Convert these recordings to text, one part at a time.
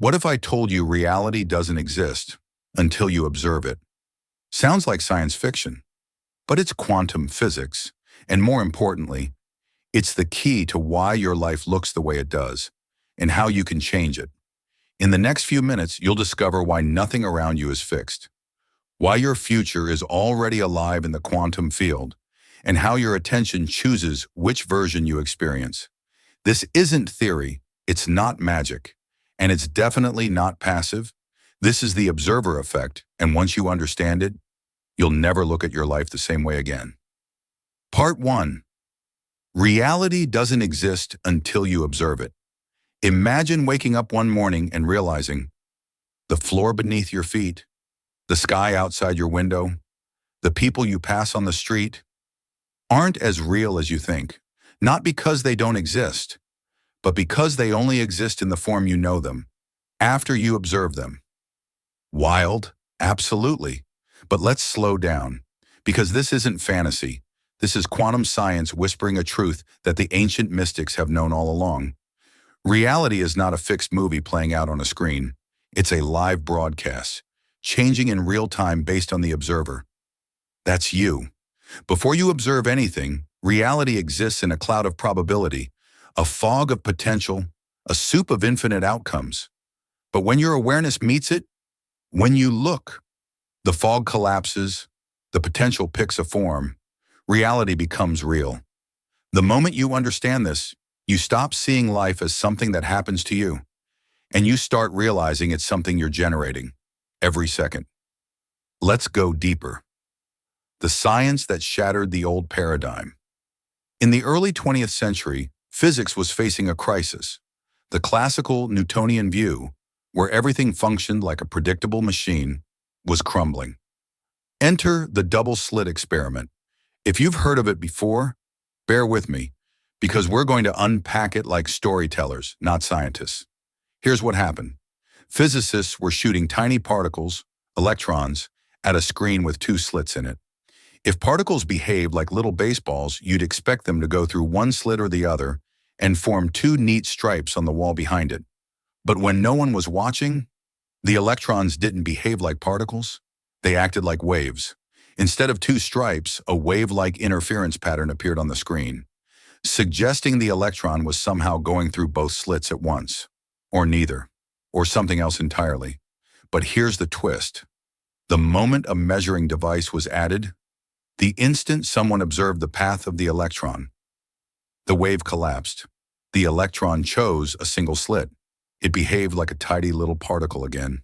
What if I told you reality doesn't exist until you observe it? Sounds like science fiction, but it's quantum physics. And more importantly, it's the key to why your life looks the way it does and how you can change it. In the next few minutes, you'll discover why nothing around you is fixed, why your future is already alive in the quantum field, and how your attention chooses which version you experience. This isn't theory, it's not magic, and it's definitely not passive. This is the observer effect, and once you understand it, you'll never look at your life the same way again. Part 1. Reality doesn't exist until you observe it. Imagine waking up one morning and realizing the floor beneath your feet, the sky outside your window, the people you pass on the street aren't as real as you think, not because they don't exist, but because they only exist in the form you know them, after you observe them. Wild? Absolutely. But let's slow down, because this isn't fantasy. This is quantum science whispering a truth that the ancient mystics have known all along. Reality is not a fixed movie playing out on a screen. It's a live broadcast, changing in real time based on the observer. That's you. Before you observe anything, reality exists in a cloud of probability, a fog of potential, a soup of infinite outcomes. But when your awareness meets it, when you look, the fog collapses, the potential picks a form, reality becomes real. The moment you understand this, you stop seeing life as something that happens to you, and you start realizing it's something you're generating every second. Let's go deeper. The science that shattered the old paradigm. In the early 20th century, physics was facing a crisis. The classical Newtonian view, where everything functioned like a predictable machine, was crumbling. Enter the double-slit experiment. If you've heard of it before, bear with me, because we're going to unpack it like storytellers, not scientists. Here's what happened. Physicists were shooting tiny particles, electrons, at a screen with two slits in it. If particles behaved like little baseballs, you'd expect them to go through one slit or the other and form two neat stripes on the wall behind it. But when no one was watching, the electrons didn't behave like particles. They acted like waves. Instead of two stripes, a wave-like interference pattern appeared on the screen, suggesting the electron was somehow going through both slits at once, or neither, or something else entirely. But here's the twist. The moment a measuring device was added, the instant someone observed the path of the electron, the wave collapsed. The electron chose a single slit. It behaved like a tidy little particle again.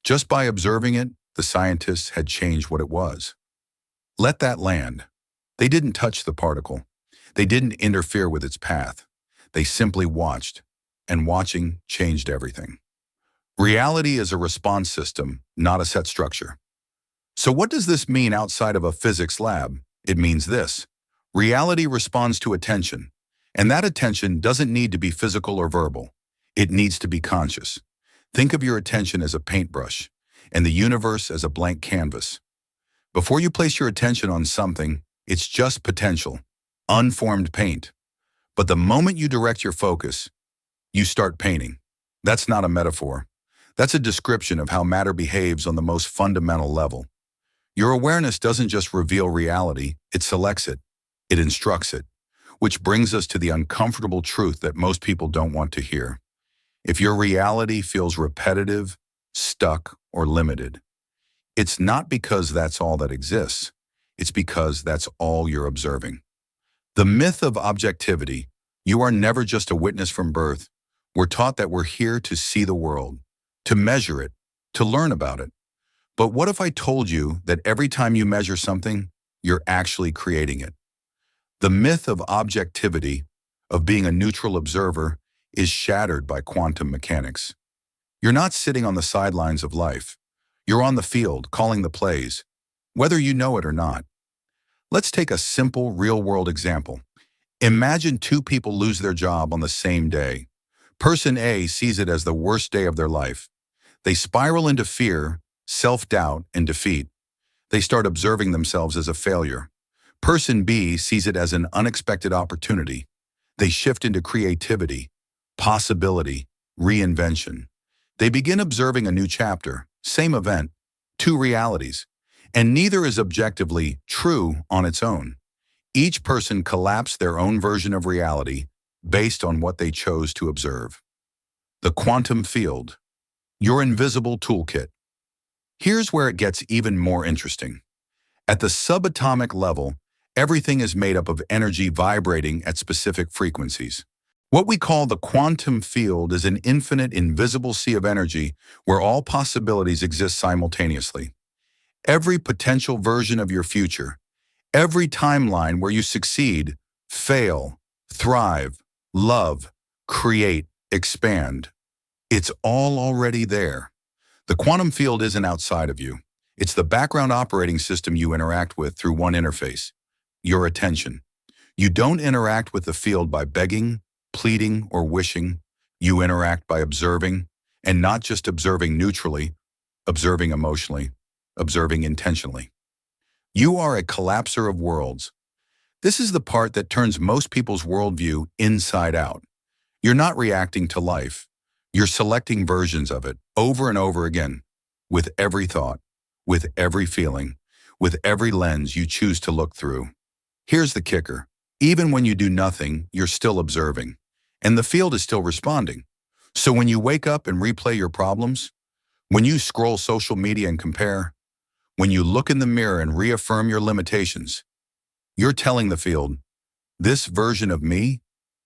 Just by observing it, the scientists had changed what it was. Let that land. They didn't touch the particle. They didn't interfere with its path. They simply watched, and watching changed everything. Reality is a response system, not a set structure. So what does this mean outside of a physics lab? It means this. Reality responds to attention, and that attention doesn't need to be physical or verbal. It needs to be conscious. Think of your attention as a paintbrush, and the universe as a blank canvas. Before you place your attention on something, it's just potential, unformed paint. But the moment you direct your focus, you start painting. That's not a metaphor. That's a description of how matter behaves on the most fundamental level. Your awareness doesn't just reveal reality, it selects it. It instructs it. Which brings us to the uncomfortable truth that most people don't want to hear. If your reality feels repetitive, stuck, or limited, it's not because that's all that exists. It's because that's all you're observing. The myth of objectivity. You are never just a witness from birth. We're taught that we're here to see the world, to measure it, to learn about it. But what if I told you that every time you measure something, you're actually creating it? The myth of objectivity, of being a neutral observer, is shattered by quantum mechanics. You're not sitting on the sidelines of life. You're on the field, calling the plays, whether you know it or not. Let's take a simple, real-world example. Imagine two people lose their job on the same day. Person A sees it as the worst day of their life. They spiral into fear, self-doubt, and defeat. They start observing themselves as a failure. Person B sees it as an unexpected opportunity. They shift into creativity, possibility, reinvention. They begin observing a new chapter, same event, two realities, and neither is objectively true on its own. Each person collapsed their own version of reality based on what they chose to observe. The quantum field, your invisible toolkit. Here's where it gets even more interesting. At the subatomic level, everything is made up of energy vibrating at specific frequencies. What we call the quantum field is an infinite, invisible sea of energy where all possibilities exist simultaneously. Every potential version of your future, every timeline where you succeed, fail, thrive, love, create, expand, it's all already there. The quantum field isn't outside of you. It's the background operating system you interact with through one interface, your attention. You don't interact with the field by begging, pleading, or wishing. You interact by observing, and not just observing neutrally, observing emotionally, observing intentionally. You are a collapser of worlds. This is the part that turns most people's worldview inside out. You're not reacting to life. You're selecting versions of it over and over again, with every thought, with every feeling, with every lens you choose to look through. Here's the kicker. Even when you do nothing, you're still observing, and the field is still responding. So when you wake up and replay your problems, when you scroll social media and compare, when you look in the mirror and reaffirm your limitations, you're telling the field, this version of me,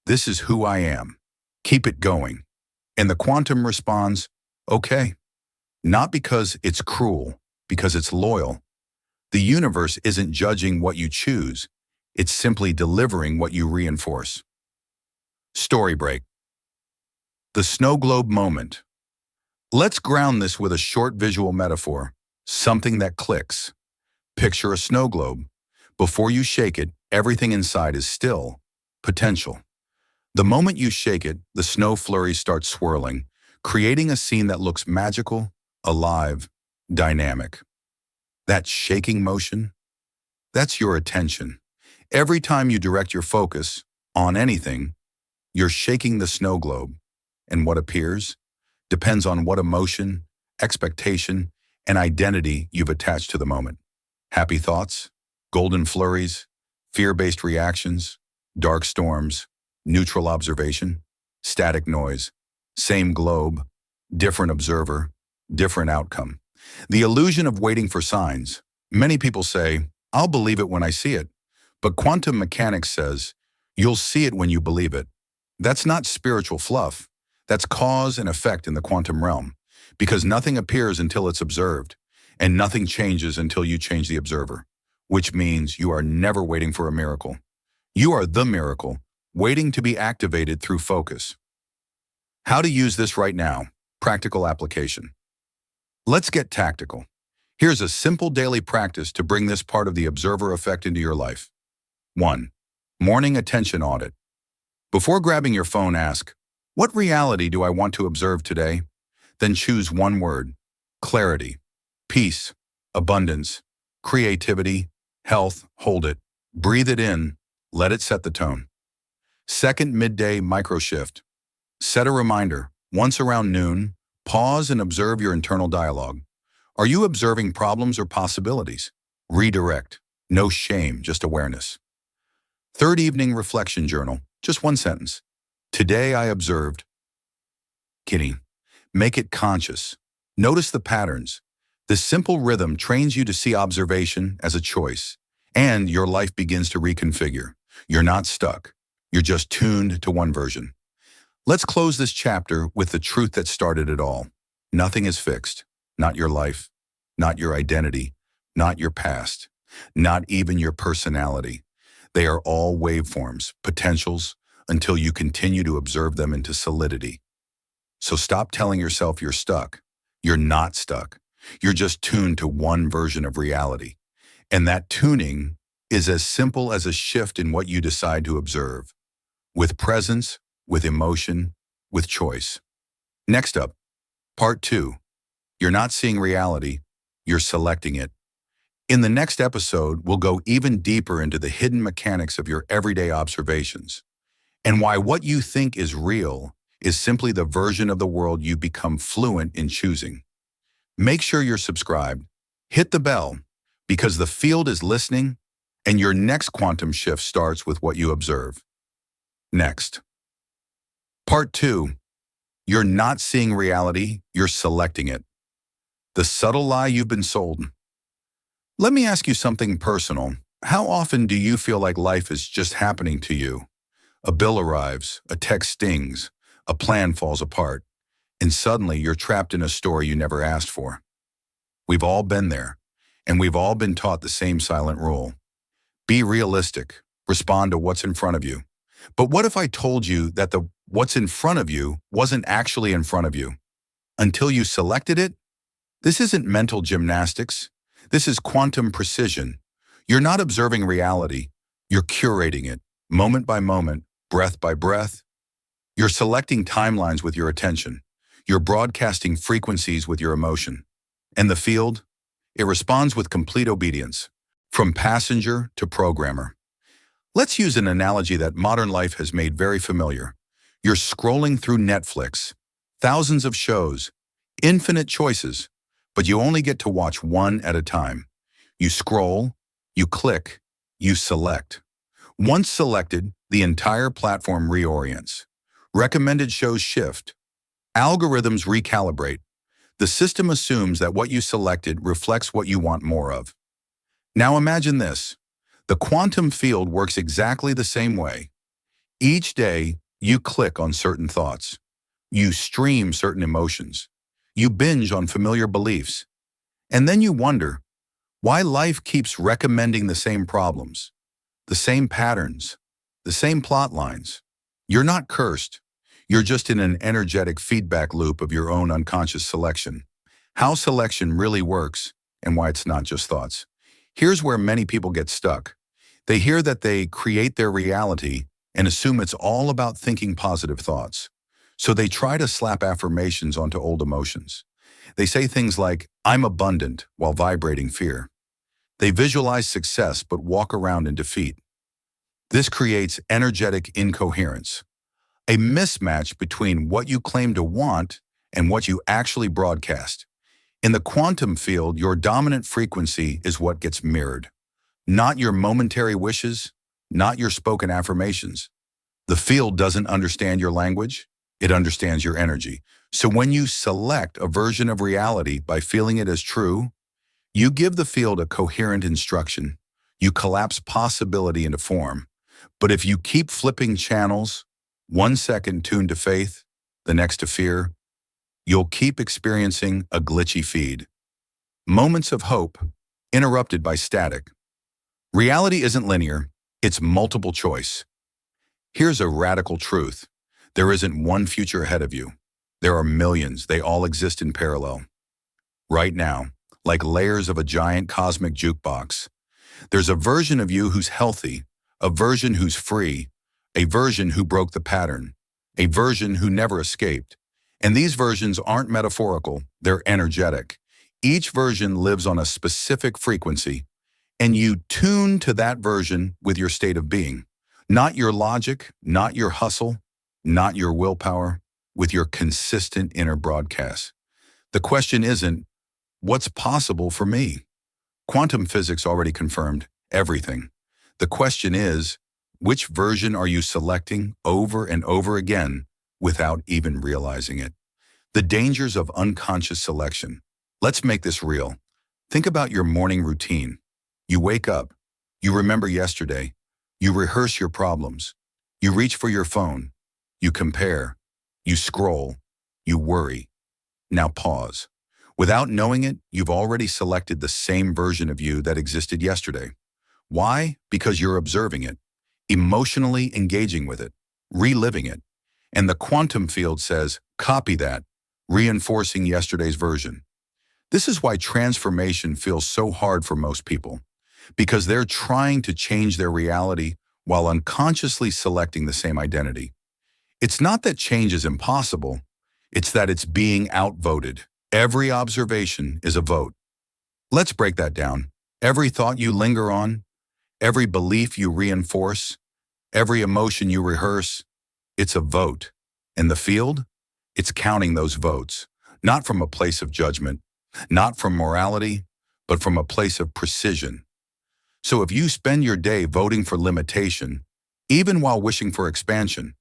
this is who I am. Keep it going. And the quantum responds, okay. Not because it's cruel, because it's loyal. The universe isn't judging what you choose. It's simply delivering what you reinforce. Story break. The snow globe moment. Let's ground this with a short visual metaphor, something that clicks. Picture a snow globe. Before you shake it, everything inside is still potential. The moment you shake it, the snow flurries start swirling, creating a scene that looks magical, alive, dynamic. That shaking motion, that's your attention. Every time you direct your focus on anything, you're shaking the snow globe, and what appears depends on what emotion, expectation, and identity you've attached to the moment. Happy thoughts, golden flurries, fear-based reactions, dark storms, neutral observation, static noise, same globe, different observer, different outcome. The illusion of waiting for signs. Many people say, I'll believe it when I see it. But quantum mechanics says, you'll see it when you believe it. That's not spiritual fluff. That's cause and effect in the quantum realm, because nothing appears until it's observed, and nothing changes until you change the observer, which means you are never waiting for a miracle. You are the miracle, waiting to be activated through focus. How to use this right now. Practical application. Let's get tactical. Here's a simple daily practice to bring this part of the observer effect into your life. 1. Morning attention audit. Before grabbing your phone, ask, what reality do I want to observe today? Then choose one word: clarity, peace, abundance, creativity, health. Hold it. Breathe it in. Let it set the tone. 2nd, midday micro shift. Set a reminder. Once around noon, pause and observe your internal dialogue. Are you observing problems or possibilities? Redirect. No shame, just awareness. 3rd, evening reflection journal. Just one sentence. Today I observed. Kidding. Make it conscious. Notice the patterns. This simple rhythm trains you to see observation as a choice, and your life begins to reconfigure. You're not stuck. You're just tuned to one version. Let's close this chapter with the truth that started it all. Nothing is fixed. Not your life, not your identity, not your past, not even your personality. They are all waveforms, potentials, until you continue to observe them into solidity. So stop telling yourself you're stuck. You're not stuck. You're just tuned to one version of reality. And that tuning is as simple as a shift in what you decide to observe, with presence, with emotion, with choice. Next up, part 2. You're not seeing reality, you're selecting it. In the next episode, we'll go even deeper into the hidden mechanics of your everyday observations, and why what you think is real is simply the version of the world you become fluent in choosing. Make sure you're subscribed. Hit the bell, because the field is listening, and your next quantum shift starts with what you observe. Next. Part 2. You're not seeing reality, you're selecting it. The subtle lie you've been sold. Let me ask you something personal. How often do you feel like life is just happening to you? A bill arrives, a text stings, a plan falls apart, and suddenly you're trapped in a story you never asked for. We've all been there, and we've all been taught the same silent rule. Be realistic. Respond to what's in front of you. But what if I told you that the what's in front of you wasn't actually in front of you? Until you selected it? This isn't mental gymnastics. This is quantum precision. You're not observing reality. You're curating it, moment by moment, breath by breath. You're selecting timelines with your attention. You're broadcasting frequencies with your emotion. And the field? It responds with complete obedience, from passenger to programmer. Let's use an analogy that modern life has made very familiar. You're scrolling through Netflix, thousands of shows, infinite choices, but you only get to watch one at a time. You scroll, you click, you select. Once selected, the entire platform reorients. Recommended shows shift. Algorithms recalibrate. The system assumes that what you selected reflects what you want more of. Now imagine this. The quantum field works exactly the same way. Each day, you click on certain thoughts. You stream certain emotions. You binge on familiar beliefs. And then you wonder why life keeps recommending the same problems, the same patterns, the same plot lines. You're not cursed. You're just in an energetic feedback loop of your own unconscious selection. How selection really works and why it's not just thoughts. Here's where many people get stuck. They hear that they create their reality and assume it's all about thinking positive thoughts. So they try to slap affirmations onto old emotions. They say things like, "I'm abundant," while vibrating fear. They visualize success but walk around in defeat. This creates energetic incoherence, a mismatch between what you claim to want and what you actually broadcast. In the quantum field, your dominant frequency is what gets mirrored, not your momentary wishes, not your spoken affirmations. The field doesn't understand your language, it understands your energy. So when you select a version of reality by feeling it as true, you give the field a coherent instruction. You collapse possibility into form. But if you keep flipping channels, 1 second tuned to faith, the next to fear, you'll keep experiencing a glitchy feed. Moments of hope, interrupted by static. Reality isn't linear, it's multiple choice. Here's a radical truth. There isn't one future ahead of you. There are millions, they all exist in parallel. Right now, like layers of a giant cosmic jukebox, there's a version of you who's healthy, a version who's free, a version who broke the pattern, a version who never escaped. And these versions aren't metaphorical, they're energetic. Each version lives on a specific frequency, and you tune to that version with your state of being. Not your logic, not your hustle, not your willpower, with your consistent inner broadcast. The question isn't, what's possible for me? Quantum physics already confirmed everything. The question is, which version are you selecting over and over again without even realizing it? The dangers of unconscious selection. Let's make this real. Think about your morning routine. You wake up, you remember yesterday, you rehearse your problems, you reach for your phone, you compare, you scroll, you worry. Now pause. Without knowing it, you've already selected the same version of you that existed yesterday. Why? Because you're observing it, emotionally engaging with it, reliving it. And the quantum field says, copy that, reinforcing yesterday's version. This is why transformation feels so hard for most people, because they're trying to change their reality while unconsciously selecting the same identity. It's not that change is impossible, it's that it's being outvoted. Every observation is a vote. Let's break that down. Every thought you linger on, every belief you reinforce, every emotion you rehearse, it's a vote. And the field? It's counting those votes, not from a place of judgment, not from morality, but from a place of precision. So if you spend your day voting for limitation, even while wishing for expansion,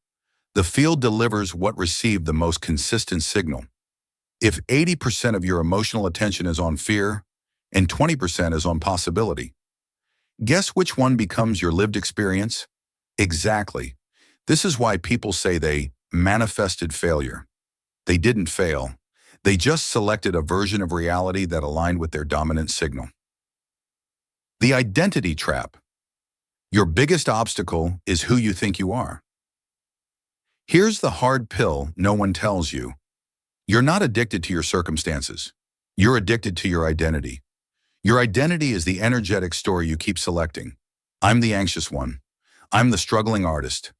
the field delivers what received the most consistent signal. If 80% of your emotional attention is on fear and 20% is on possibility, guess which one becomes your lived experience? Exactly. This is why people say they manifested failure. They didn't fail. They just selected a version of reality that aligned with their dominant signal. The identity trap. Your biggest obstacle is who you think you are. Here's the hard pill no one tells you. You're not addicted to your circumstances. You're addicted to your identity. Your identity is the energetic story you keep selecting. I'm the anxious one. I'm the struggling artist.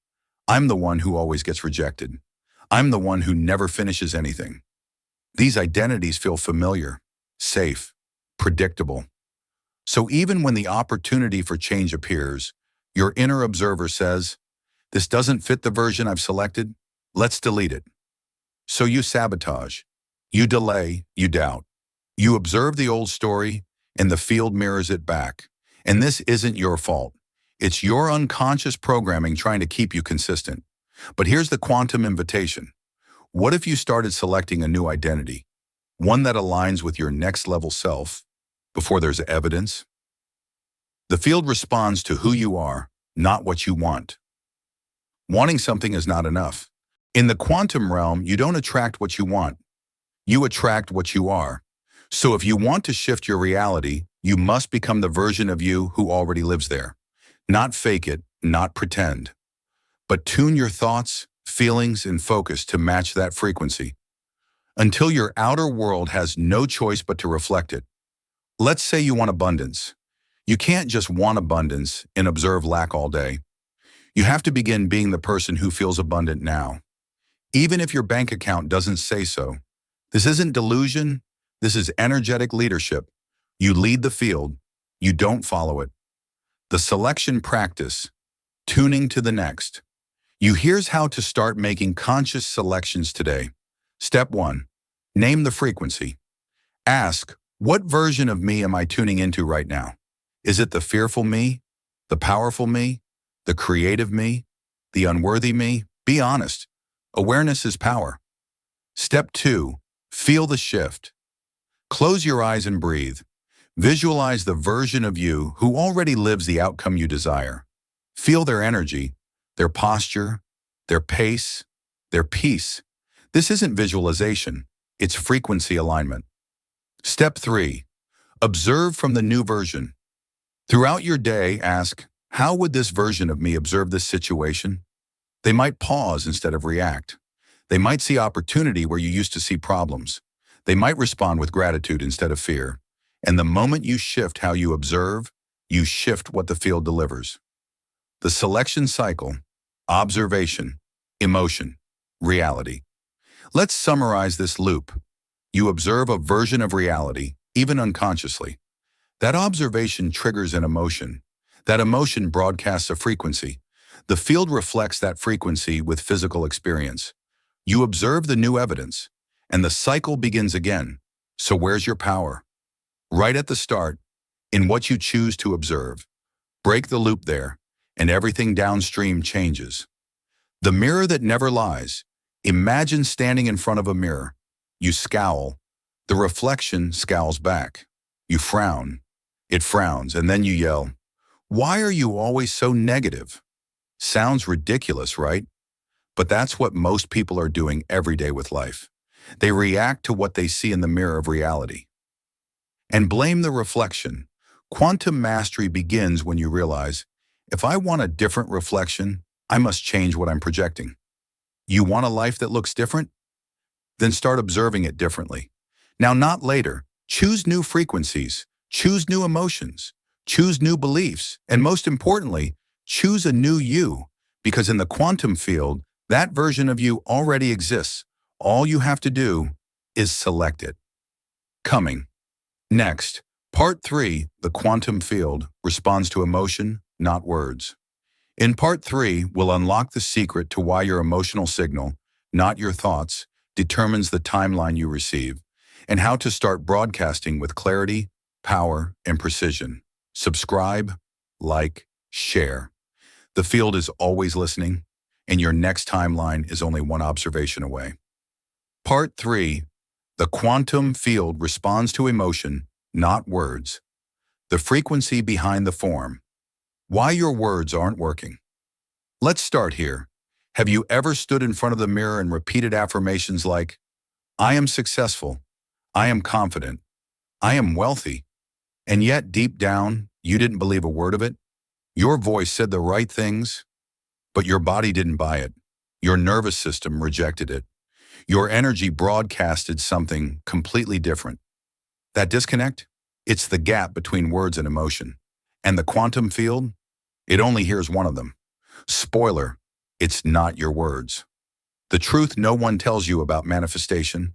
I'm the one who always gets rejected. I'm the one who never finishes anything. These identities feel familiar, safe, predictable. So even when the opportunity for change appears, your inner observer says, "This doesn't fit the version I've selected. Let's delete it." So you sabotage, you delay, you doubt. You observe the old story, and the field mirrors it back. And this isn't your fault. It's your unconscious programming trying to keep you consistent. But here's the quantum invitation. What if you started selecting a new identity, one that aligns with your next level self, before there's evidence? The field responds to who you are, not what you want. Wanting something is not enough. In the quantum realm, you don't attract what you want. You attract what you are. So if you want to shift your reality, you must become the version of you who already lives there. Not fake it, not pretend. But tune your thoughts, feelings, and focus to match that frequency, until your outer world has no choice but to reflect it. Let's say you want abundance. You can't just want abundance and observe lack all day. You have to begin being the person who feels abundant now, even if your bank account doesn't say so. This isn't delusion. This is energetic leadership. You lead the field. You don't follow it. The selection practice, tuning to the next. Here's how to start making conscious selections today. Step 1. Name the frequency. Ask, what version of me am I tuning into right now? Is it the fearful me, the powerful me, the creative me, the unworthy me? Be honest. Awareness is power. Step 2. Feel the shift. Close your eyes and breathe. Visualize the version of you who already lives the outcome you desire. Feel their energy, their posture, their pace, their peace. This isn't visualization, it's frequency alignment. Step 3. Observe from the new version. Throughout your day, ask, how would this version of me observe this situation? They might pause instead of react. They might see opportunity where you used to see problems. They might respond with gratitude instead of fear. And the moment you shift how you observe, you shift what the field delivers. The selection cycle: observation, emotion, reality. Let's summarize this loop. You observe a version of reality, even unconsciously. That observation triggers an emotion. That emotion broadcasts a frequency. The field reflects that frequency with physical experience. You observe the new evidence, and the cycle begins again. So where's your power? Right at the start, in what you choose to observe. Break the loop there, and everything downstream changes. The mirror that never lies. Imagine standing in front of a mirror. You scowl. The reflection scowls back. You frown. It frowns, and then you yell, "Why are you always so negative?" Sounds ridiculous, right? But that's what most people are doing every day with life. They react to what they see in the mirror of reality and blame the reflection. Quantum mastery begins when you realize, if I want a different reflection, I must change what I'm projecting. You want a life that looks different? Then start observing it differently. Now, not later. Choose new frequencies, choose new emotions, choose new beliefs, and most importantly, choose a new you, because in the quantum field, that version of you already exists. All you have to do is select it. Coming. Next, Part 3, the quantum field, responds to emotion, not words. In Part 3, we'll unlock the secret to why your emotional signal not your thoughts, determines the timeline you receive and how to start broadcasting with clarity, power, and precision. Subscribe, like, share. The field is always listening, and your next timeline is only one observation away. Part 3. The quantum field responds to emotion, not words. The frequency behind the form. Why your words aren't working. Let's start here. Have you ever stood in front of the mirror and repeated affirmations like, I am successful, I am confident, I am wealthy, and yet deep down, you didn't believe a word of it? Your voice said the right things, but your body didn't buy it. Your nervous system rejected it. Your energy broadcasted something completely different. That disconnect? It's the gap between words and emotion. And the quantum field? It only hears one of them. Spoiler, it's not your words. The truth no one tells you about manifestation.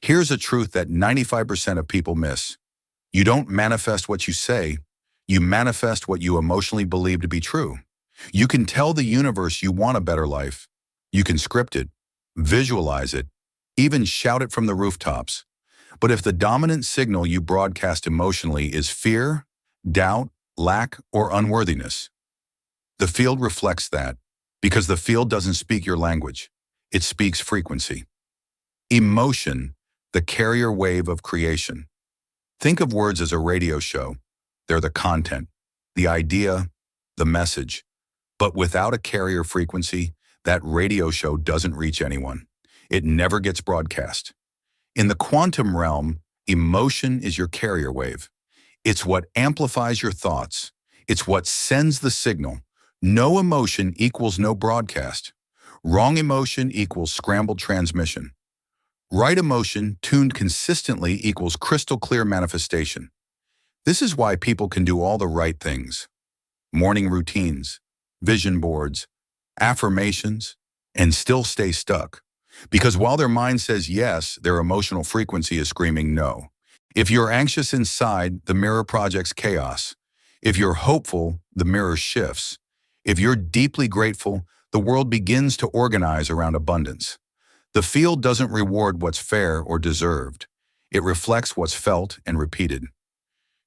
Here's a truth that 95% of people miss. You don't manifest what you say, you manifest what you emotionally believe to be true. You can tell the universe you want a better life. You can script it, visualize it, even shout it from the rooftops. But if the dominant signal you broadcast emotionally is fear, doubt, lack, or unworthiness, the field reflects that, because the field doesn't speak your language. It speaks frequency. Emotion, the carrier wave of creation. Think of words as a radio show. They're the content, the idea, the message. But without a carrier frequency, that radio show doesn't reach anyone. It never gets broadcast. In the quantum realm, emotion is your carrier wave. It's what amplifies your thoughts. It's what sends the signal. No emotion equals no broadcast. Wrong emotion equals scrambled transmission. Right emotion, tuned consistently, equals crystal clear manifestation. This is why people can do all the right things. Morning routines, vision boards, affirmations, and still stay stuck. Because while their mind says yes, their emotional frequency is screaming no. If you're anxious inside, the mirror projects chaos. If you're hopeful, the mirror shifts. If you're deeply grateful, the world begins to organize around abundance. The field doesn't reward what's fair or deserved. It reflects what's felt and repeated.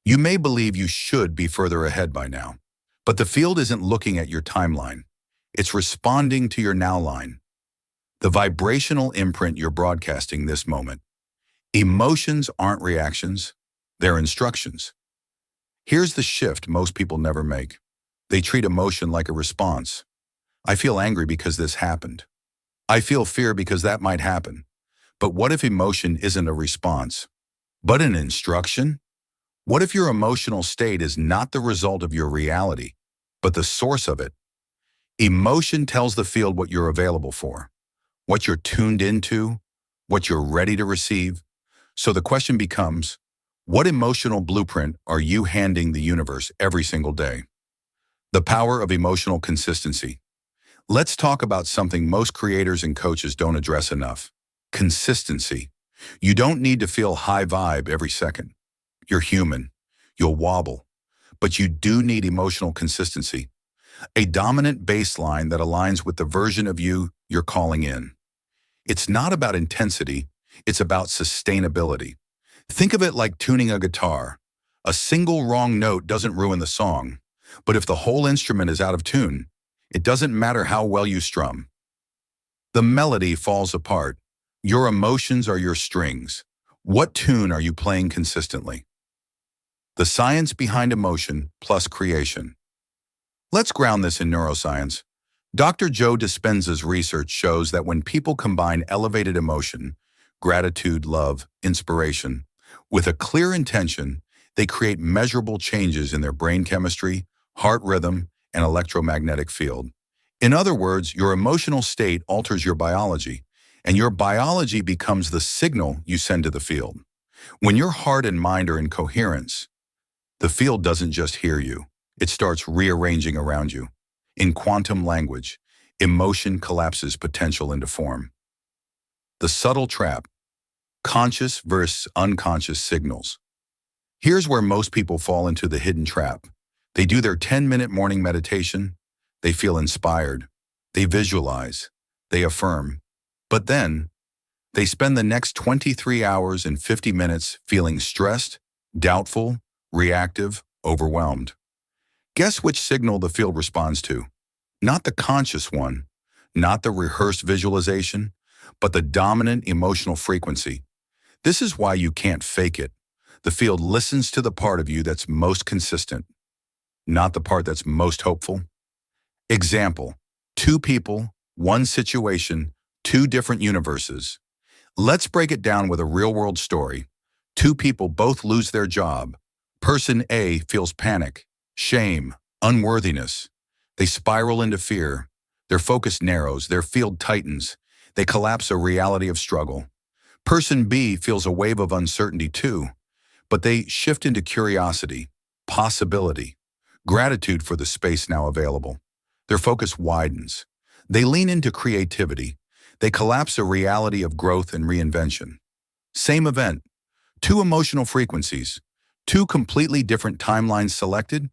You may believe you should be further ahead by now, but the field isn't looking at your timeline. It's responding to your now line. The vibrational imprint you're broadcasting this moment. Emotions aren't reactions, they're instructions. Here's the shift most people never make. They treat emotion like a response. I feel angry because this happened. I feel fear because that might happen. But what if emotion isn't a response, but an instruction? What if your emotional state is not the result of your reality, but the source of it? Emotion tells the field what you're available for, what you're tuned into, what you're ready to receive. So the question becomes, what emotional blueprint are you handing the universe every single day? The power of emotional consistency. Let's talk about something most creators and coaches don't address enough. Consistency. You don't need to feel high vibe every second. You're human. You'll wobble. But you do need emotional consistency. A dominant baseline that aligns with the version of you you're calling in. It's not about intensity. It's about sustainability. Think of it like tuning a guitar. A single wrong note doesn't ruin the song. But if the whole instrument is out of tune, it doesn't matter how well you strum. The melody falls apart. Your emotions are your strings. What tune are you playing consistently? The science behind emotion plus creation. Let's ground this in neuroscience. Dr. Joe Dispenza's research shows that when people combine elevated emotion, gratitude, love, inspiration, with a clear intention, they create measurable changes in their brain chemistry, heart rhythm, and electromagnetic field. In other words, your emotional state alters your biology, and your biology becomes the signal you send to the field. When your heart and mind are in coherence, the field doesn't just hear you, it starts rearranging around you. In quantum language, emotion collapses potential into form. The subtle trap, conscious versus unconscious signals. Here's where most people fall into the hidden trap. They do their 10-minute morning meditation, they feel inspired, they visualize, they affirm, But then, they spend the next 23 hours and 50 minutes feeling stressed, doubtful, reactive, overwhelmed. Guess which signal the field responds to? Not the conscious one, not the rehearsed visualization, but the dominant emotional frequency. This is why you can't fake it. The field listens to the part of you that's most consistent, not the part that's most hopeful. Example, two people, one situation, two different universes. Let's break it down with a real-world story. Two people both lose their job. Person A feels panic, shame, unworthiness. They spiral into fear. Their focus narrows, their field tightens. They collapse a reality of struggle. Person B feels a wave of uncertainty too, but they shift into curiosity, possibility, gratitude for the space now available. Their focus widens. They lean into creativity. They collapse a reality of growth and reinvention. Same event, two emotional frequencies, two completely different timelines selected,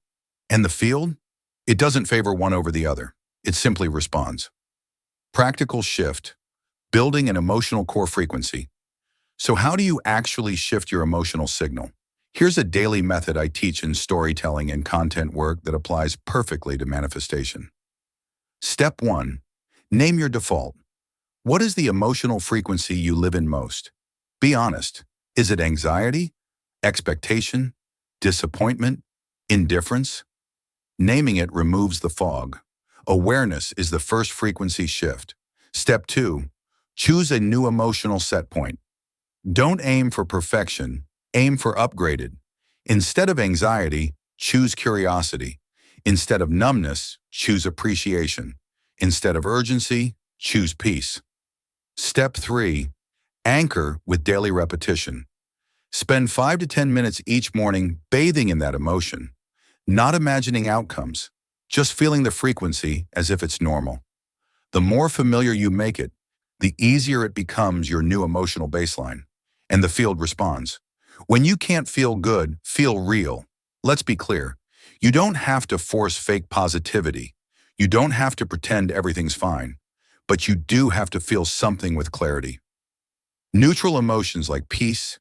and the field? It doesn't favor one over the other. It simply responds. Practical shift, building an emotional core frequency. So how do you actually shift your emotional signal? Here's a daily method I teach in storytelling and content work that applies perfectly to manifestation. Step 1. Name your default. What is the emotional frequency you live in most? Be honest. Is it anxiety, expectation, disappointment, indifference? Naming it removes the fog. Awareness is the first frequency shift. Step 2. Choose a new emotional set point. Don't aim for perfection, aim for upgraded. Instead of anxiety, choose curiosity. Instead of numbness, choose appreciation. Instead of urgency, choose peace. Step 3. Anchor with daily repetition. Spend 5 to 10 minutes each morning bathing in that emotion, not imagining outcomes, just feeling the frequency as if it's normal. The more familiar you make it, the easier it becomes your new emotional baseline. And the field responds. When you can't feel good, feel real. Let's be clear. You don't have to force fake positivity. You don't have to pretend everything's fine. But you do have to feel something with clarity. Neutral emotions like peace,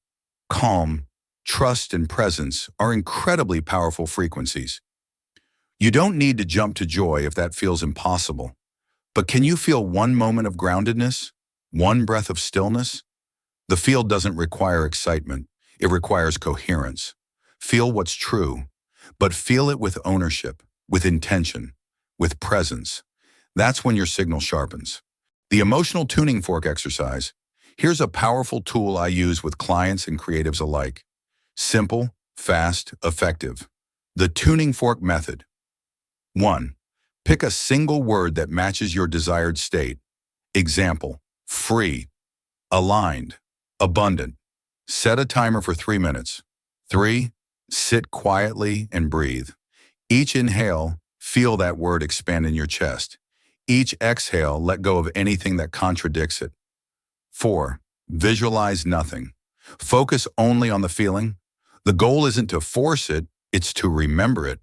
calm, trust, and presence are incredibly powerful frequencies. You don't need to jump to joy if that feels impossible. But can you feel one moment of groundedness? One breath of stillness? The field doesn't require excitement. It requires coherence. Feel what's true, but feel it with ownership, with intention, with presence. That's when your signal sharpens. The emotional tuning fork exercise. Here's a powerful tool I use with clients and creatives alike. Simple, fast, effective. The tuning fork method. 1. Pick a single word that matches your desired state. Example, free, aligned, abundant. Set a timer for 3 minutes. 3. Sit quietly and breathe. Each inhale, feel that word expand in your chest. Each exhale, let go of anything that contradicts it. 4. Visualize nothing. Focus only on the feeling. The goal isn't to force it, it's to remember it.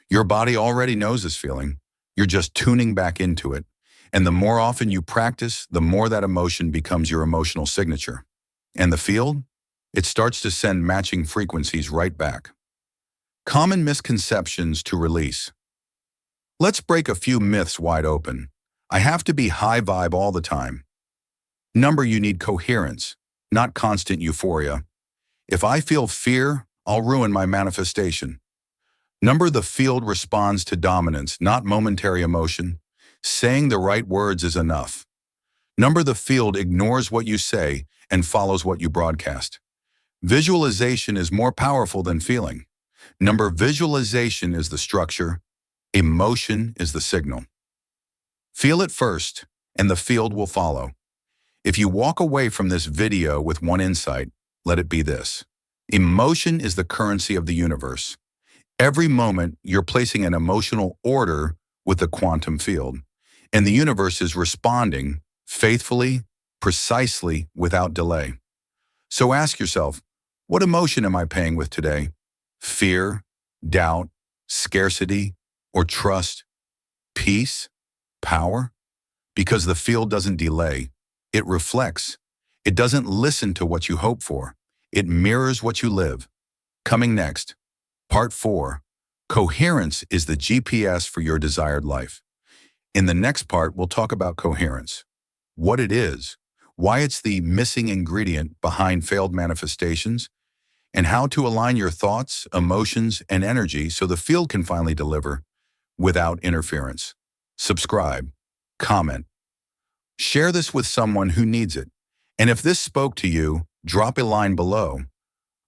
Your body already knows this feeling. You're just tuning back into it. And the more often you practice, the more that emotion becomes your emotional signature. And the field? It starts to send matching frequencies right back. Common misconceptions to release. Let's break a few myths wide open. I have to be high vibe all the time. Number, you need coherence, not constant euphoria. If I feel fear, I'll ruin my manifestation. Number, the field responds to dominance, not momentary emotion. Saying the right words is enough. Number, the field ignores what you say and follows what you broadcast. Visualization is more powerful than feeling. Number, visualization is the structure. Emotion is the signal. Feel it first, and the field will follow. If you walk away from this video with one insight, let it be this. Emotion is the currency of the universe. Every moment, you're placing an emotional order with the quantum field, and the universe is responding faithfully, precisely, without delay. So ask yourself, what emotion am I paying with today? Fear, doubt, scarcity, or trust? Peace? Power? Because the field doesn't delay. It reflects. It doesn't listen to what you hope for. It mirrors what you live. Coming next, Part 4. Coherence is the GPS for your desired life. In the next part, we'll talk about coherence, what it is, why it's the missing ingredient behind failed manifestations, and how to align your thoughts, emotions, and energy so the field can finally deliver without interference. Subscribe, comment, share this with someone who needs it. And if this spoke to you, drop a line below.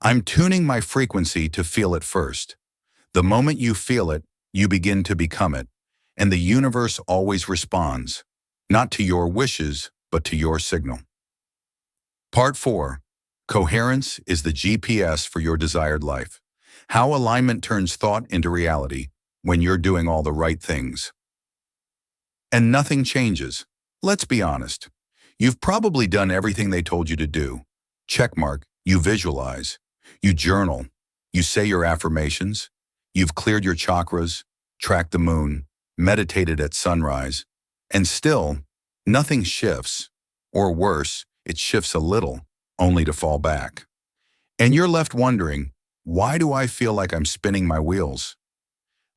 I'm tuning my frequency to feel it first. The moment you feel it, you begin to become it. And the universe always responds, not to your wishes, but to your signal. Part 4. Coherence is the GPS for your desired life. How alignment turns thought into reality when you're doing all the right things. And nothing changes. Let's be honest. You've probably done everything they told you to do. Checkmark, you visualize. You journal. You say your affirmations. You've cleared your chakras, tracked the moon, meditated at sunrise. And still, nothing shifts. Or worse, it shifts a little, only to fall back. And you're left wondering, why do I feel like I'm spinning my wheels?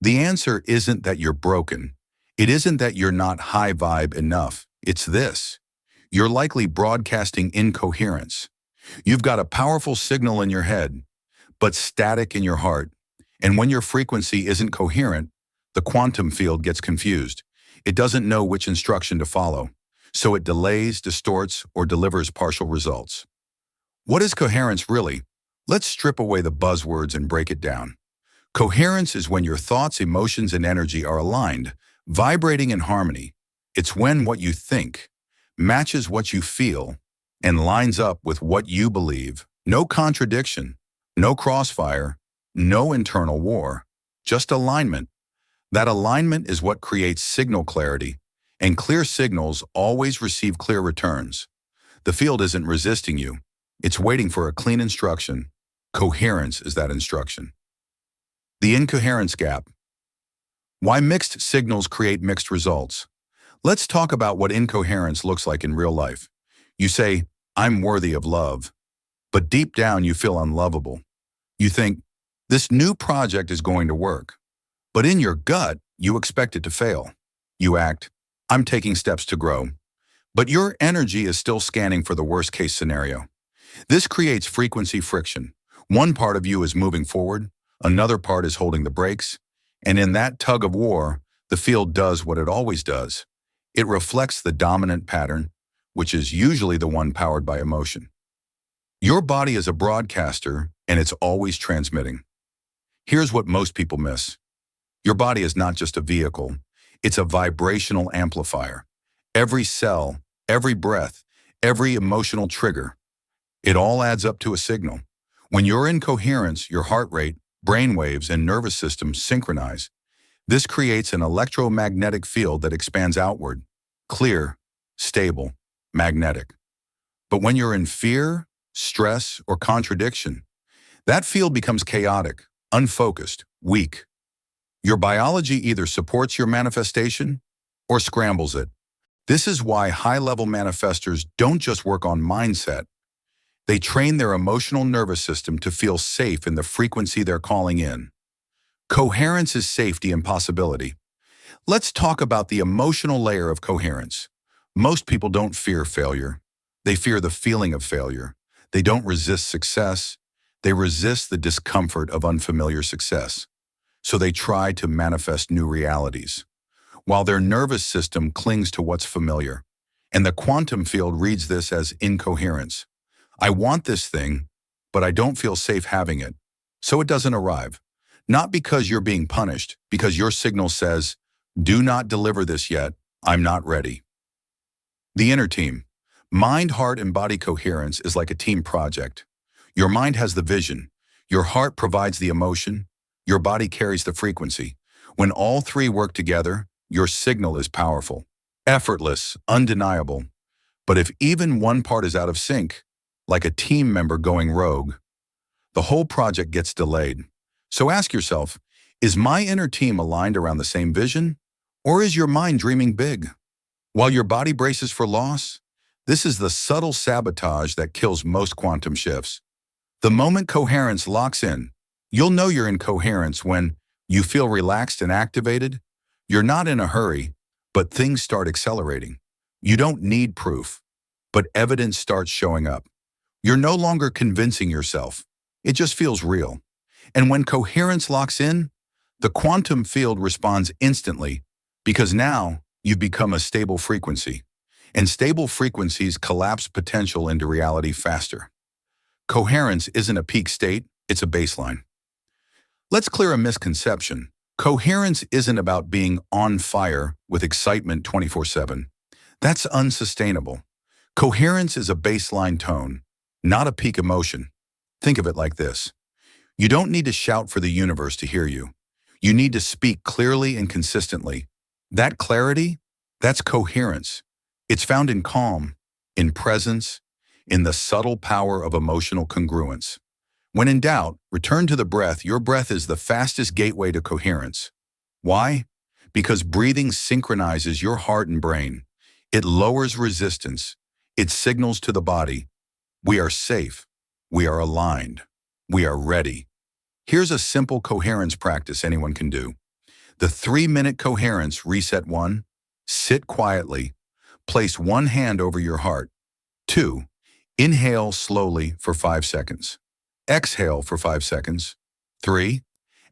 The answer isn't that you're broken. It isn't that you're not high vibe enough. It's this. You're likely broadcasting incoherence. You've got a powerful signal in your head, but static in your heart. And when your frequency isn't coherent, the quantum field gets confused. It doesn't know which instruction to follow, so it delays, distorts, or delivers partial results. What is coherence really? Let's strip away the buzzwords and break it down. Coherence is when your thoughts, emotions, and energy are aligned, vibrating in harmony. It's when what you think matches what you feel and lines up with what you believe. No contradiction, no crossfire, no internal war, just alignment. That alignment is what creates signal clarity, and clear signals always receive clear returns. The field isn't resisting you. It's waiting for a clean instruction. Coherence is that instruction. The incoherence gap. Why mixed signals create mixed results. Let's talk about what incoherence looks like in real life. You say, I'm worthy of love, but deep down you feel unlovable. You think, this new project is going to work, but in your gut, you expect it to fail. You act, I'm taking steps to grow, but your energy is still scanning for the worst-case scenario. This creates frequency friction. One part of you is moving forward, another part is holding the brakes, and in that tug of war, the field does what it always does. It reflects the dominant pattern, which is usually the one powered by emotion. Your body is a broadcaster, and it's always transmitting. Here's what most people miss. Your body is not just a vehicle, it's a vibrational amplifier. Every cell, every breath, every emotional trigger, it all adds up to a signal. When you're in coherence, your heart rate, brain waves, and nervous system synchronize. This creates an electromagnetic field that expands outward, clear, stable, magnetic. But when you're in fear, stress, or contradiction, that field becomes chaotic, unfocused, weak. Your biology either supports your manifestation or scrambles it. This is why high-level manifestors don't just work on mindset. They train their emotional nervous system to feel safe in the frequency they're calling in. Coherence is safety and possibility. Let's talk about the emotional layer of coherence. Most people don't fear failure. They fear the feeling of failure. They don't resist success. They resist the discomfort of unfamiliar success. So they try to manifest new realities, while their nervous system clings to what's familiar. And the quantum field reads this as incoherence. I want this thing, but I don't feel safe having it, so it doesn't arrive. Not because you're being punished, because your signal says, do not deliver this yet, I'm not ready. The inner team. Mind, heart, and body coherence is like a team project. Your mind has the vision, your heart provides the emotion, your body carries the frequency. When all three work together, your signal is powerful, effortless, undeniable. But if even one part is out of sync, like a team member going rogue, the whole project gets delayed. So ask yourself, is my inner team aligned around the same vision? Or is your mind dreaming big? While your body braces for loss, This is the subtle sabotage that kills most quantum shifts. The moment coherence locks in, you'll know you're in coherence when you feel relaxed and activated. You're not in a hurry, but things start accelerating. You don't need proof, but evidence starts showing up. You're no longer convincing yourself. It just feels real. And when coherence locks in, the quantum field responds instantly because now you've become a stable frequency. And stable frequencies collapse potential into reality faster. Coherence isn't a peak state, it's a baseline. Let's clear a misconception. Coherence isn't about being on fire with excitement 24/7. That's unsustainable. Coherence is a baseline tone, not a peak emotion. Think of it like this. You don't need to shout for the universe to hear you. You need to speak clearly and consistently. That clarity, that's coherence. It's found in calm, in presence, in the subtle power of emotional congruence. When in doubt, return to the breath. Your breath is the fastest gateway to coherence. Why? Because breathing synchronizes your heart and brain. It lowers resistance. It signals to the body, we are safe, we are aligned, we are ready. Here's a simple coherence practice anyone can do. The 3-minute coherence reset. 1. Sit quietly. Place one hand over your heart. 2. Inhale slowly for 5 seconds. Exhale for 5 seconds. 3.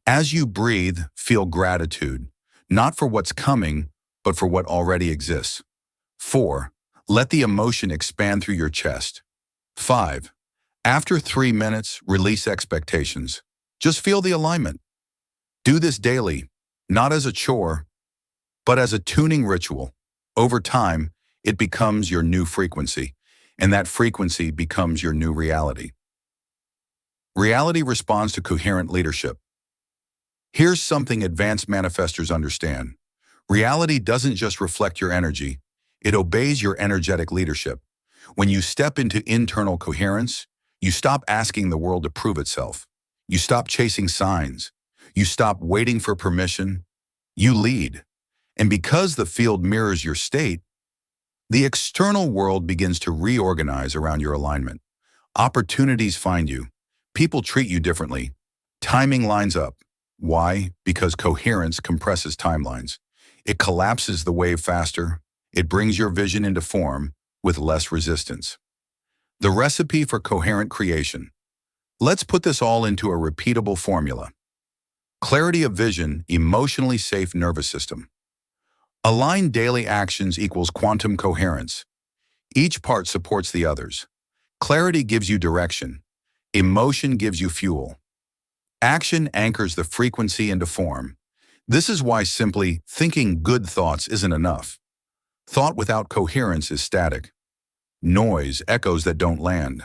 As you breathe, feel gratitude, not for what's coming, but for what already exists. 4. Let the emotion expand through your chest. 5. After 3 minutes, release expectations. Just feel the alignment. Do this daily, not as a chore, but as a tuning ritual. Over time, it becomes your new frequency, and that frequency becomes your new reality. Reality responds to coherent leadership. Here's something advanced manifestors understand. Reality doesn't just reflect your energy, it obeys your energetic leadership. When you step into internal coherence, you stop asking the world to prove itself. You stop chasing signs. You stop waiting for permission. You lead. And because the field mirrors your state, the external world begins to reorganize around your alignment. Opportunities find you. People treat you differently. Timing lines up. Why? Because coherence compresses timelines. It collapses the wave faster. It brings your vision into form with less resistance. The recipe for coherent creation. Let's put this all into a repeatable formula. Clarity of vision, emotionally safe nervous system. Aligned daily actions equals quantum coherence. Each part supports the others. Clarity gives you direction. Emotion gives you fuel. Action anchors the frequency into form. This is why simply thinking good thoughts isn't enough. Thought without coherence is static. Noise, echoes that don't land.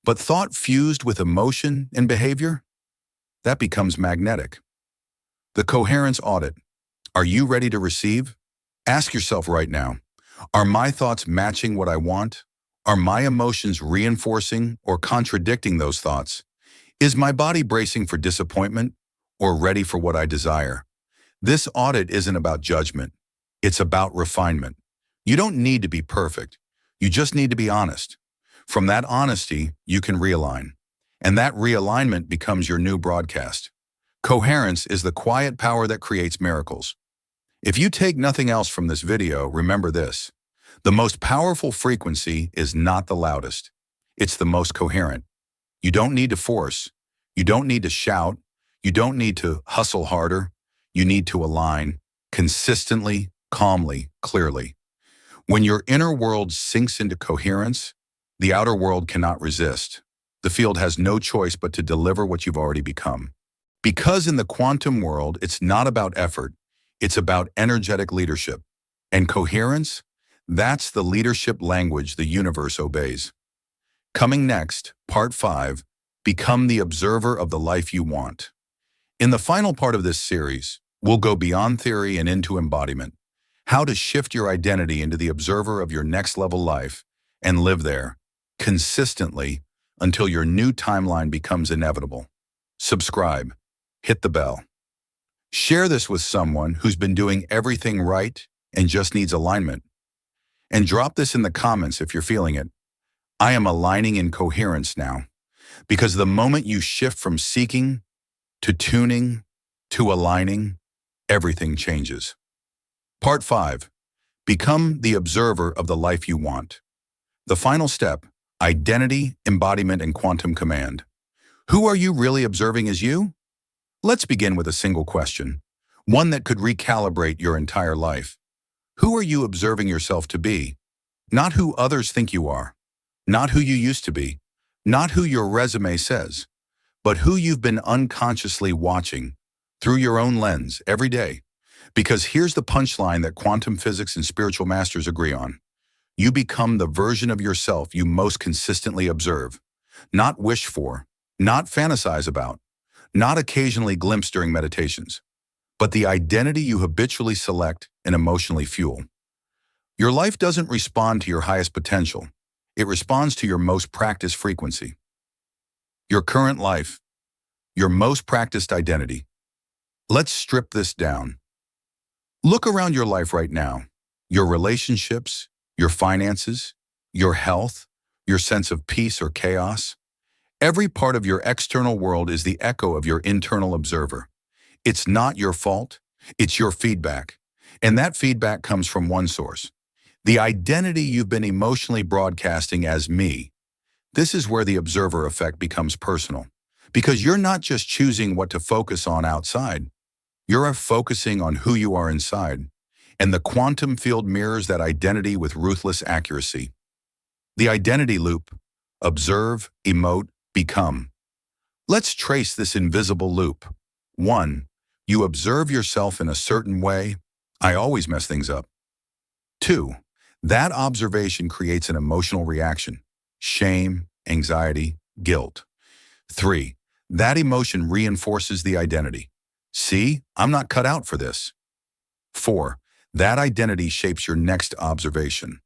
But thought fused with emotion and behavior, that becomes magnetic. The coherence audit. Are you ready to receive? Ask yourself right now, are my thoughts matching what I want? Are my emotions reinforcing or contradicting those thoughts? Is my body bracing for disappointment or ready for what I desire? This audit isn't about judgment. It's about refinement. You don't need to be perfect. You just need to be honest. From that honesty, you can realign. And that realignment becomes your new broadcast. Coherence is the quiet power that creates miracles. If you take nothing else from this video, remember this. The most powerful frequency is not the loudest. It's the most coherent. You don't need to force. You don't need to shout. You don't need to hustle harder. You need to align consistently, calmly, clearly. When your inner world sinks into coherence, the outer world cannot resist. The field has no choice but to deliver what you've already become. Because in the quantum world, it's not about effort. It's about energetic leadership. And coherence, that's the leadership language the universe obeys. Coming next, Part 5, Become the Observer of the Life You Want. In the final part of this series, we'll go beyond theory and into embodiment. How to shift your identity into the observer of your next level life and live there consistently until your new timeline becomes inevitable. Subscribe. Hit the bell. Share this with someone who's been doing everything right and just needs alignment. And drop this in the comments if you're feeling it. I am aligning in coherence now, because the moment you shift from seeking to tuning to aligning, everything changes. Part 5. Become the observer of the life you want. The final step: identity, embodiment, and quantum command. Who are you really observing as you? Let's begin with a single question, one that could recalibrate your entire life. Who are you observing yourself to be? Not who others think you are, not who you used to be, not who your resume says, but who you've been unconsciously watching through your own lens every day. Because here's the punchline that quantum physics and spiritual masters agree on. You become the version of yourself you most consistently observe, not wish for, not fantasize about, not occasionally glimpse during meditations, but the identity you habitually select and emotionally fuel. Your life doesn't respond to your highest potential. It responds to your most practiced frequency. Your current life, your most practiced identity. Let's strip this down. Look around your life right now. Your relationships, your finances, your health, your sense of peace or chaos. Every part of your external world is the echo of your internal observer. It's not your fault, it's your feedback. And that feedback comes from one source: the identity you've been emotionally broadcasting as me. This is where the observer effect becomes personal, because you're not just choosing what to focus on outside, you're focusing on who you are inside. And the quantum field mirrors that identity with ruthless accuracy. The identity loop: observe, emote, become. Let's trace this invisible loop. 1. You observe yourself in a certain way. I always mess things up. 2. That observation creates an emotional reaction: shame, anxiety, guilt. 3. That emotion reinforces the identity. See, I'm not cut out for this. 4. That identity shapes your next observation.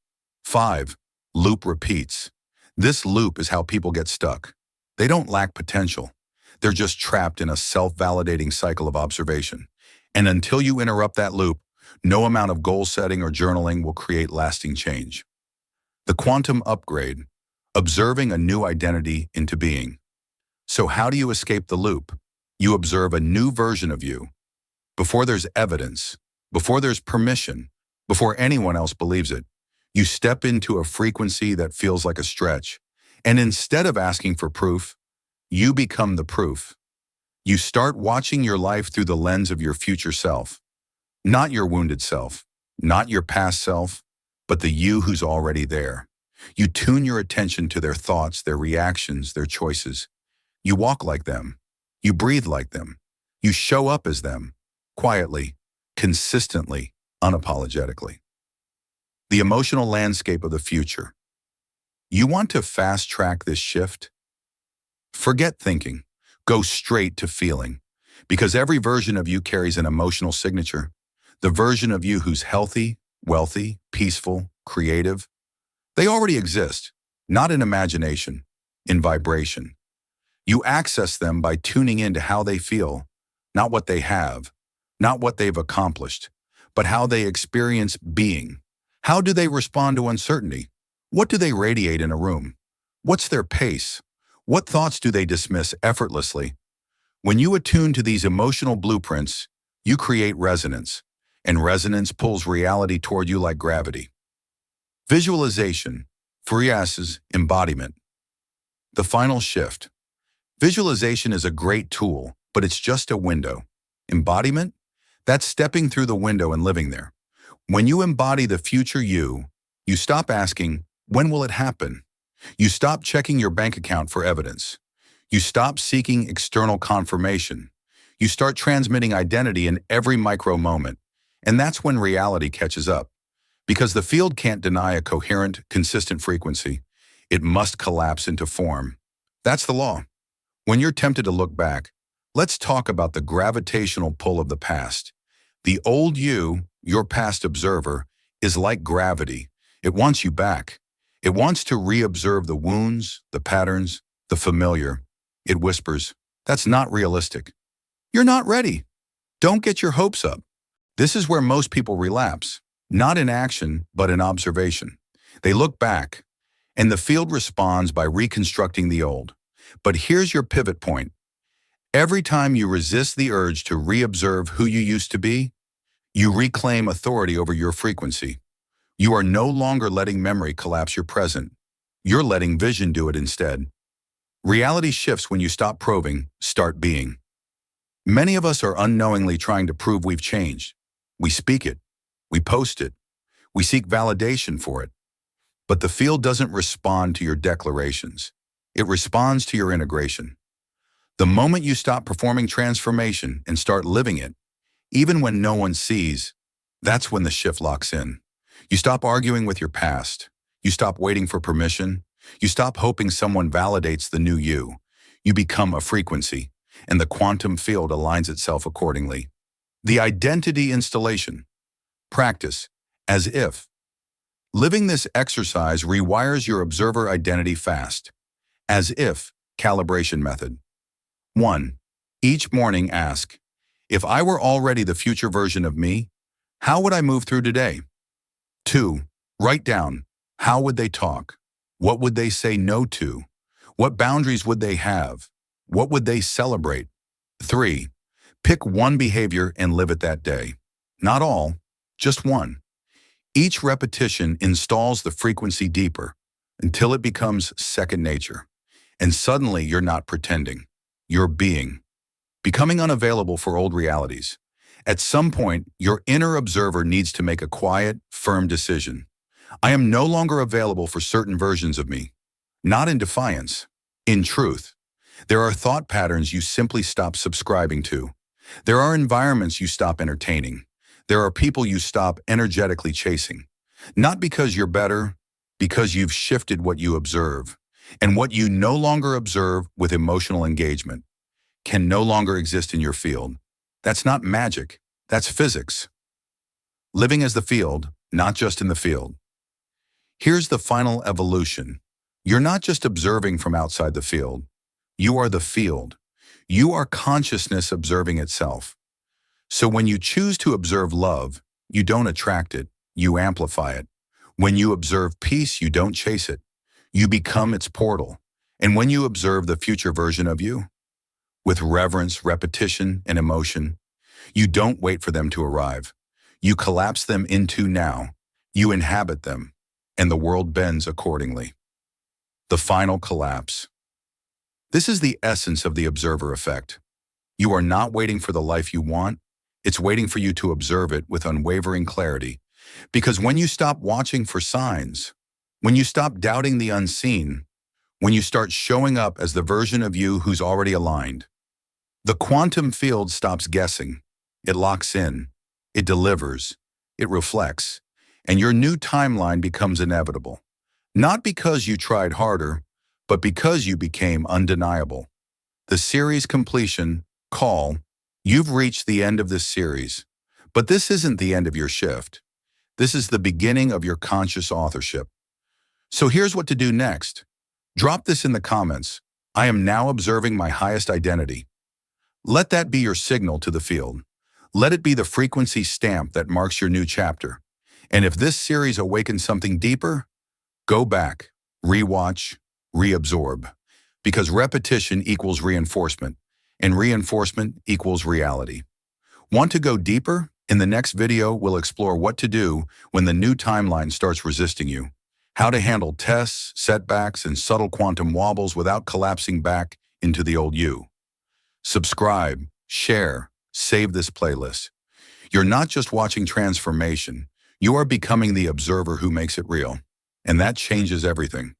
5. Loop repeats. This loop is how people get stuck. They don't lack potential. They're just trapped in a self-validating cycle of observation. And until you interrupt that loop, no amount of goal setting or journaling will create lasting change. The quantum upgrade: observing a new identity into being. So how do you escape the loop? You observe a new version of you. Before there's evidence, before there's permission, before anyone else believes it, you step into a frequency that feels like a stretch. And instead of asking for proof, you become the proof. You start watching your life through the lens of your future self. Not your wounded self, not your past self, but the you who's already there. You tune your attention to their thoughts, their reactions, their choices. You walk like them. You breathe like them. You show up as them, quietly, consistently, unapologetically. The emotional landscape of the future. You want to fast-track this shift? Forget thinking. Go straight to feeling. Because every version of you carries an emotional signature. The version of you who's healthy, wealthy, peaceful, creative. They already exist, not in imagination, in vibration. You access them by tuning into how they feel, not what they have, not what they've accomplished, but how they experience being. How do they respond to uncertainty? What do they radiate in a room? What's their pace? What thoughts do they dismiss effortlessly? When you attune to these emotional blueprints, you create resonance, and resonance pulls reality toward you like gravity. Visualization: Furias's embodiment. The final shift. Visualization is a great tool, but it's just a window. Embodiment? That's stepping through the window and living there. When you embody the future you stop asking, when will it happen? You stop checking your bank account for evidence. You stop seeking external confirmation. You start transmitting identity in every micro moment. And that's when reality catches up. Because the field can't deny a coherent, consistent frequency. It must collapse into form. That's the law. When you're tempted to look back, let's talk about the gravitational pull of the past. The old you, your past observer, is like gravity. It wants you back. It wants to re-observe the wounds, the patterns, the familiar. It whispers, "That's not realistic. You're not ready. Don't get your hopes up." This is where most people relapse. not in action, but in observation. They look back, and the field responds by reconstructing the old. But here's your pivot point. Every time you resist the urge to reobserve who you used to be, you reclaim authority over your frequency. You are no longer letting memory collapse your present. You're letting vision do it instead. Reality shifts when you stop probing, start being. Many of us are unknowingly trying to prove we've changed. We speak it. We post it. We seek validation for it. But the field doesn't respond to your declarations. It responds to your integration. The moment you stop performing transformation and start living it, even when no one sees, that's when the shift locks in. You stop arguing with your past. You stop waiting for permission. You stop hoping someone validates the new you. You become a frequency, and the quantum field aligns itself accordingly. The identity installation. Practice as if. Living this exercise rewires your observer identity fast. As if calibration method. 1. Each morning ask, if I were already the future version of me, how would I move through today? 2. Write down, how would they talk? What would they say no to? What boundaries would they have? What would they celebrate? 3. Pick one behavior and live it that day. Not all, just one. Each repetition installs the frequency deeper until it becomes second nature. And suddenly you're not pretending. You're being. Becoming unavailable for old realities. At some point, your inner observer needs to make a quiet, firm decision. I am no longer available for certain versions of me. Not in defiance, in truth. There are thought patterns you simply stop subscribing to. There are environments you stop entertaining. There are people you stop energetically chasing. Not because you're better, because you've shifted what you observe. And what you no longer observe with emotional engagement can no longer exist in your field. That's not magic, that's physics. Living as the field, not just in the field. Here's the final evolution. You're not just observing from outside the field. You are the field. You are consciousness observing itself. So when you choose to observe love, you don't attract it, you amplify it. When you observe peace, you don't chase it. You become its portal. And when you observe the future version of you, with reverence, repetition, and emotion, you don't wait for them to arrive. You collapse them into now. You inhabit them, and the world bends accordingly. The final collapse. This is the essence of the observer effect. You are not waiting for the life you want. It's waiting for you to observe it with unwavering clarity. Because when you stop watching for signs, when you stop doubting the unseen, when you start showing up as the version of you who's already aligned, the quantum field stops guessing. It locks in. It delivers. It reflects. And your new timeline becomes inevitable. Not because you tried harder, but because you became undeniable. The series completion, call. You've reached the end of this series. But this isn't the end of your shift. This is the beginning of your conscious authorship. So here's what to do next. Drop this in the comments. I am now observing my highest identity. Let that be your signal to the field. Let it be the frequency stamp that marks your new chapter. And if this series awakens something deeper, go back, rewatch, reabsorb. Because repetition equals reinforcement, and reinforcement equals reality. Want to go deeper? In the next video, we'll explore what to do when the new timeline starts resisting you. How to handle tests, setbacks, and subtle quantum wobbles without collapsing back into the old you. Subscribe, share, save this playlist. You're not just watching transformation, you are becoming the observer who makes it real. And that changes everything.